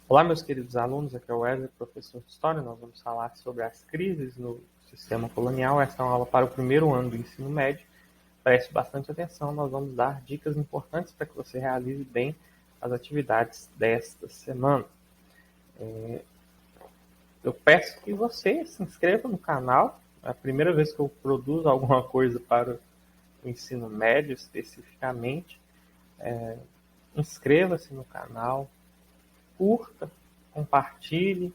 Olá, meus queridos alunos, aqui é o Wesley, professor de História. Nós vamos falar sobre as crises no sistema colonial. Esta é uma aula para o primeiro ano do ensino médio. Preste bastante atenção, nós vamos dar dicas importantes para que você realize bem as atividades desta semana. Eu peço que você se inscreva no canal. É a primeira vez que eu produzo alguma coisa para o ensino médio, especificamente. Inscreva-se no canal, curta, compartilhe,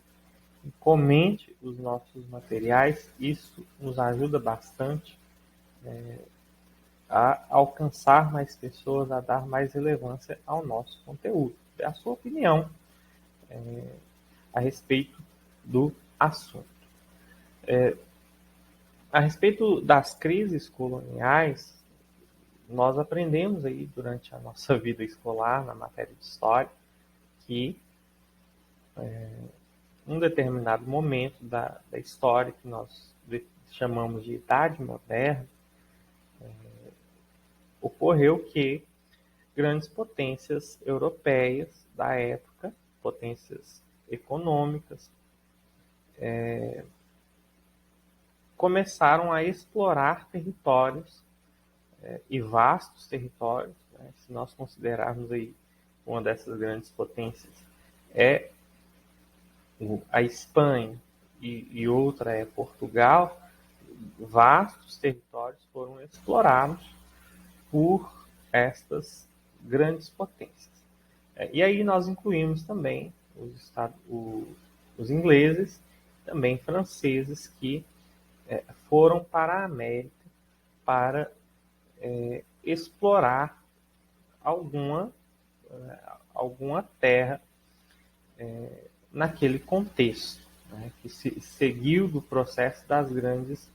comente os nossos materiais. Isso nos ajuda bastante a alcançar mais pessoas, a dar mais relevância ao nosso conteúdo. Dê a sua opinião a respeito do assunto. A respeito das crises coloniais, nós aprendemos aí durante a nossa vida escolar, na matéria de história, que um determinado momento da história, que nós chamamos de Idade Moderna, ocorreu que grandes potências europeias da época, potências econômicas, começaram a explorar territórios e vastos territórios. Né? Se nós considerarmos aí uma dessas grandes potências é a Espanha e outra é Portugal, vastos territórios foram explorados por estas grandes potências. E aí nós incluímos também os ingleses, também franceses, que foram para a América para explorar alguma terra naquele contexto, né, que seguiu do processo das grandes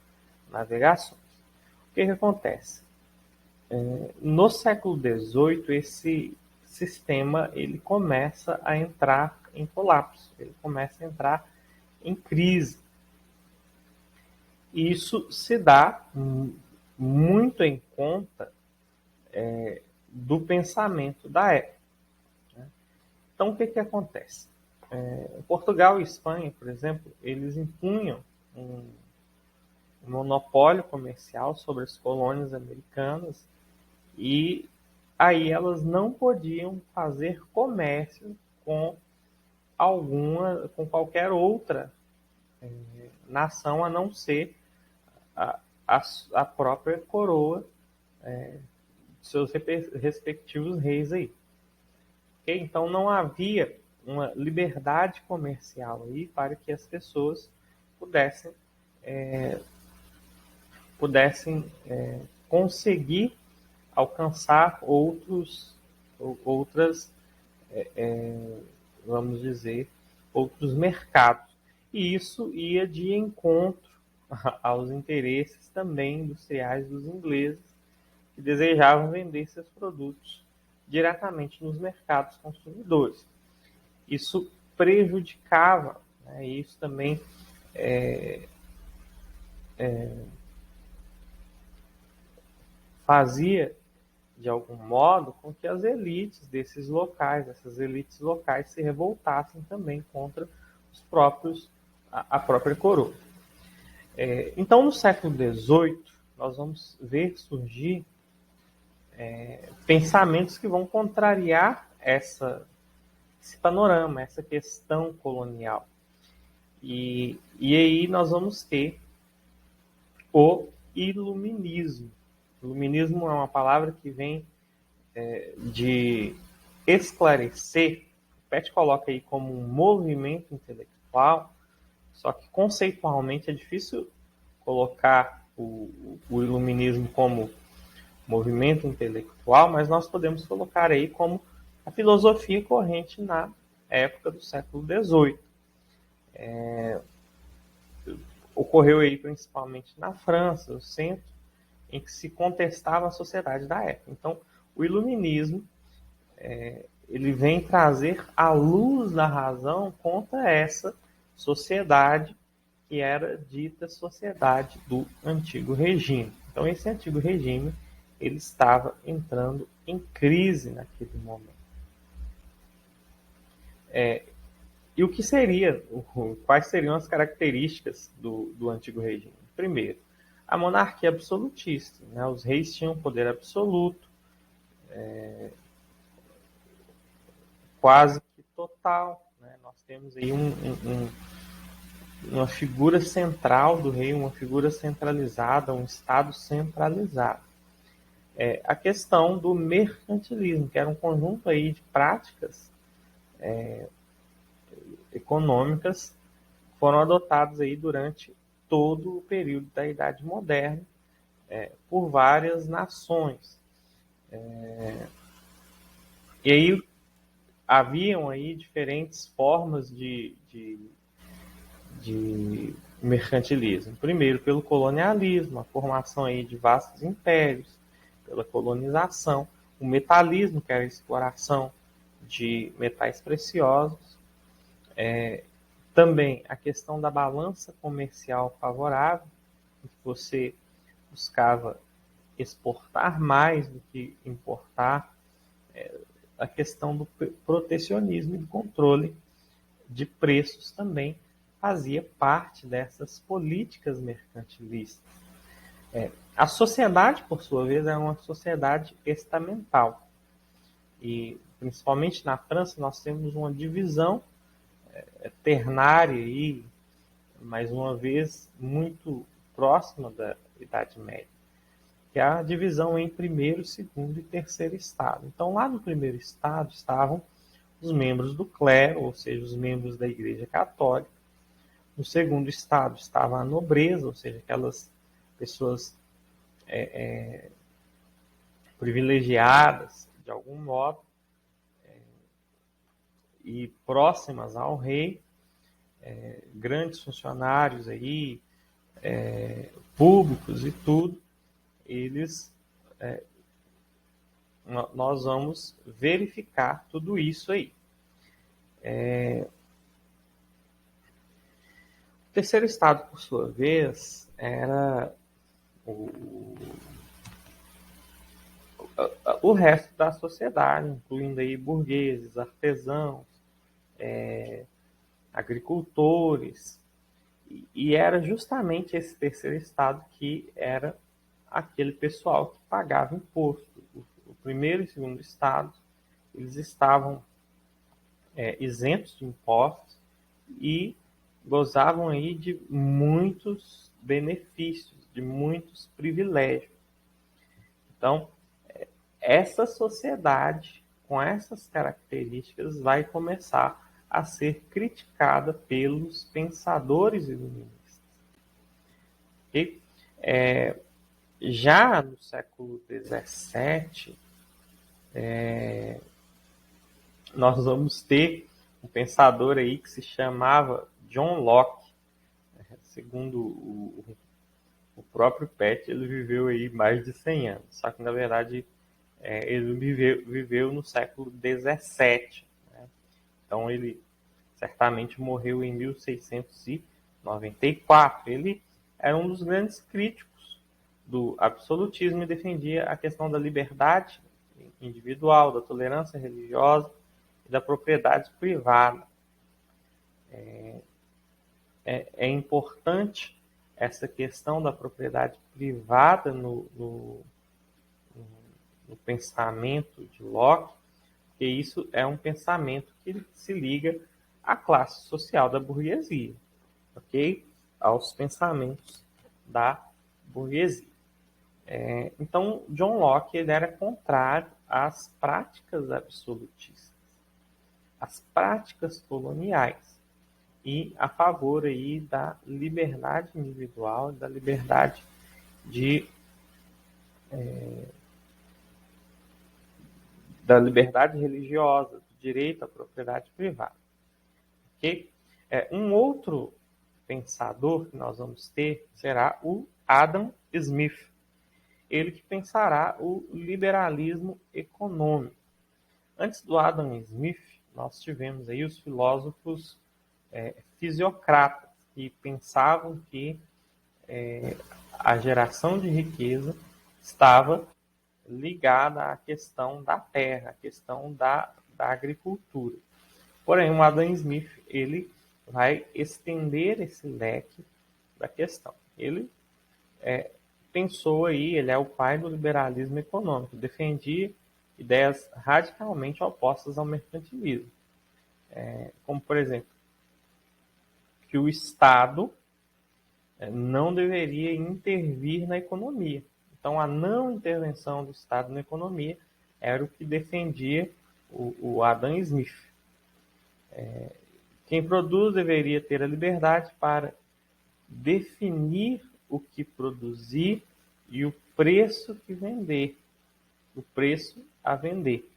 navegações. O que acontece? No século XVIII, esse sistema ele começa a entrar em colapso, ele começa a entrar em crise. E isso se dá muito em conta do pensamento da época. Né? Então, o que acontece? Portugal e Espanha, por exemplo, eles impunham um monopólio comercial sobre as colônias americanas e aí elas não podiam fazer comércio com qualquer outra nação, a não ser a própria coroa de seus respectivos reis aí. Okay? Então não havia uma liberdade comercial aí para que as pessoas pudessem conseguir alcançar vamos dizer, outros mercados. E isso ia de encontro aos interesses também industriais dos ingleses, que desejavam vender seus produtos diretamente nos mercados consumidores. Isso prejudicava, né, e isso também fazia, de algum modo, com que as elites desses locais, essas elites locais, se revoltassem também contra a própria coroa. Então, no século XVIII, nós vamos ver surgir pensamentos que vão contrariar esse panorama, essa questão colonial. E aí nós vamos ter o iluminismo. Iluminismo é uma palavra que vem de esclarecer. O Pet coloca aí como um movimento intelectual, só que conceitualmente é difícil colocar o iluminismo como movimento intelectual, mas nós podemos colocar aí como a filosofia corrente na época do século XVIII. Ocorreu aí principalmente na França, no centro, em que se contestava a sociedade da época. Então, o iluminismo ele vem trazer a luz da razão contra essa sociedade que era dita sociedade do antigo regime. Então, esse antigo regime ele estava entrando em crise naquele momento. E o que seria, quais seriam as características do antigo regime? Primeiro, a monarquia absolutista, né? Os reis tinham poder absoluto, quase que total, né? Nós temos aí uma figura central do rei, uma figura centralizada, um Estado centralizado. A questão do mercantilismo, que era um conjunto aí de práticas econômicas que foram adotadas aí durante todo o período da Idade Moderna por várias nações. E aí haviam aí diferentes formas de mercantilismo. Primeiro, pelo colonialismo, a formação aí de vastos impérios, pela colonização, o metalismo, que era a exploração de metais preciosos, também a questão da balança comercial favorável, em que você buscava exportar mais do que importar, a questão do protecionismo e do controle de preços também fazia parte dessas políticas mercantilistas. A sociedade, por sua vez, é uma sociedade estamental. E, principalmente na França, nós temos uma divisão ternária, aí, mais uma vez, muito próxima da Idade Média, que é a divisão em primeiro, segundo e terceiro estado. Então, lá no primeiro estado estavam os membros do clero, ou seja, os membros da Igreja Católica. No segundo estado estava a nobreza, ou seja, aquelas pessoas privilegiadas de algum modo e próximas ao rei, grandes funcionários aí, públicos e tudo, eles nós vamos verificar tudo isso aí. O terceiro estado, por sua vez, era o resto da sociedade, incluindo aí burgueses, artesãos, agricultores, e era justamente esse terceiro estado que era aquele pessoal que pagava imposto. O primeiro e segundo estado, eles estavam isentos de impostos e gozavam aí de muitos benefícios, de muitos privilégios. Então, essa sociedade, com essas características, vai começar a ser criticada pelos pensadores iluministas. Okay? Já no século XVII, nós vamos ter um pensador aí que se chamava John Locke. Segundo o próprio Pet, ele viveu aí mais de 100 anos. Só que, na verdade, ele viveu no século XVII. Né? Então, ele certamente morreu em 1694. Ele era um dos grandes críticos do absolutismo e defendia a questão da liberdade individual, da tolerância religiosa e da propriedade privada. É importante essa questão da propriedade privada no pensamento de Locke, porque isso é um pensamento que se liga à classe social da burguesia, ok? Aos pensamentos da burguesia. Então, John Locke ele era contrário às práticas absolutistas, às práticas coloniais, e a favor aí da liberdade individual, da liberdade da liberdade religiosa, do direito à propriedade privada. Okay? Um outro pensador que nós vamos ter será o Adam Smith. Ele que pensará o liberalismo econômico. Antes do Adam Smith, nós tivemos aí os filósofos fisiocratas, que pensavam que a geração de riqueza estava ligada à questão da terra, à questão da agricultura. Porém, o Adam Smith ele vai estender esse leque da questão. Ele pensou aí, ele é o pai do liberalismo econômico, defendia ideias radicalmente opostas ao mercantilismo, como, por exemplo, que o Estado não deveria intervir na economia. Então, a não intervenção do Estado na economia era o que defendia o Adam Smith. Quem produz deveria ter a liberdade para definir o que produzir e o preço que vender, o preço a vender.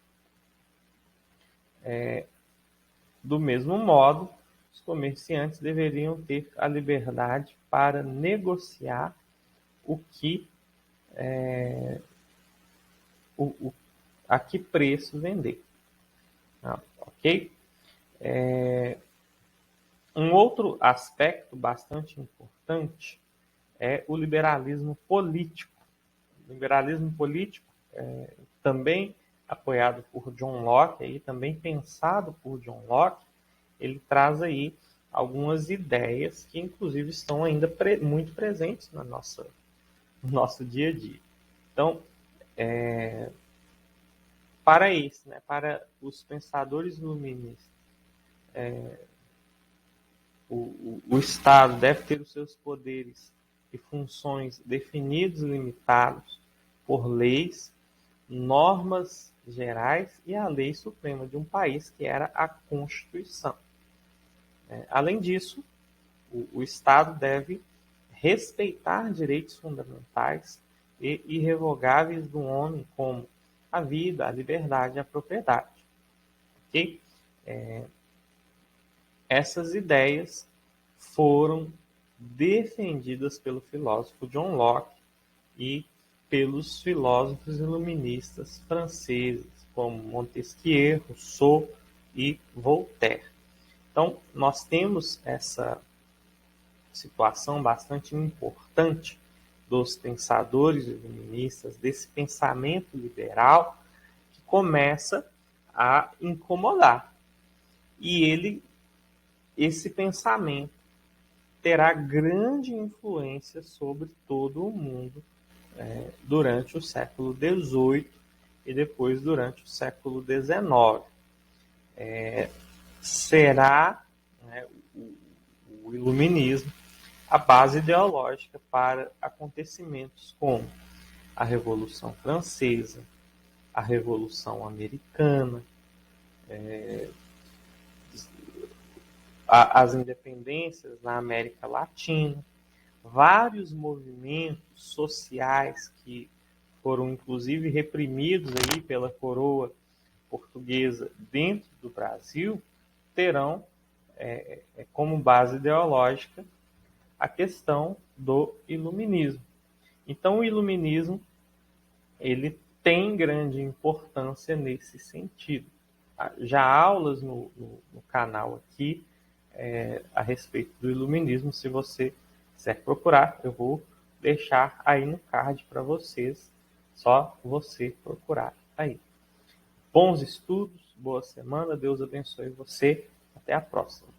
Do mesmo modo, os comerciantes deveriam ter a liberdade para negociar o que a que preço vender. Ok? Um outro aspecto bastante importante é o liberalismo político. O liberalismo político, também apoiado por John Locke, aí, também pensado por John Locke, ele traz aí algumas ideias que, inclusive, estão ainda muito presentes no nosso dia a dia. Então, para os pensadores iluministas, o Estado deve ter os seus poderes e funções definidos e limitados por leis, normas gerais e a lei suprema de um país, que era a Constituição. Além disso, o Estado deve respeitar direitos fundamentais e irrevogáveis do homem, como a vida, a liberdade e a propriedade. Okay? Essas ideias foram defendidas pelo filósofo John Locke e pelos filósofos iluministas franceses, como Montesquieu, Rousseau e Voltaire. Então, nós temos essa situação bastante importante dos pensadores iluministas, desse pensamento liberal que começa a incomodar. E esse pensamento terá grande influência sobre todo o mundo durante o século XVIII e depois durante o século XIX. Será o iluminismo a base ideológica para acontecimentos como a Revolução Francesa, a Revolução Americana, as independências na América Latina, vários movimentos sociais que foram inclusive reprimidos aí pela coroa portuguesa dentro do Brasil, terão como base ideológica a questão do iluminismo. Então, o iluminismo ele tem grande importância nesse sentido. Já há aulas no canal aqui a respeito do iluminismo. Se você quiser procurar, eu vou deixar aí no card para vocês, só você procurar aí. Bons estudos, boa semana, Deus abençoe você, até a próxima.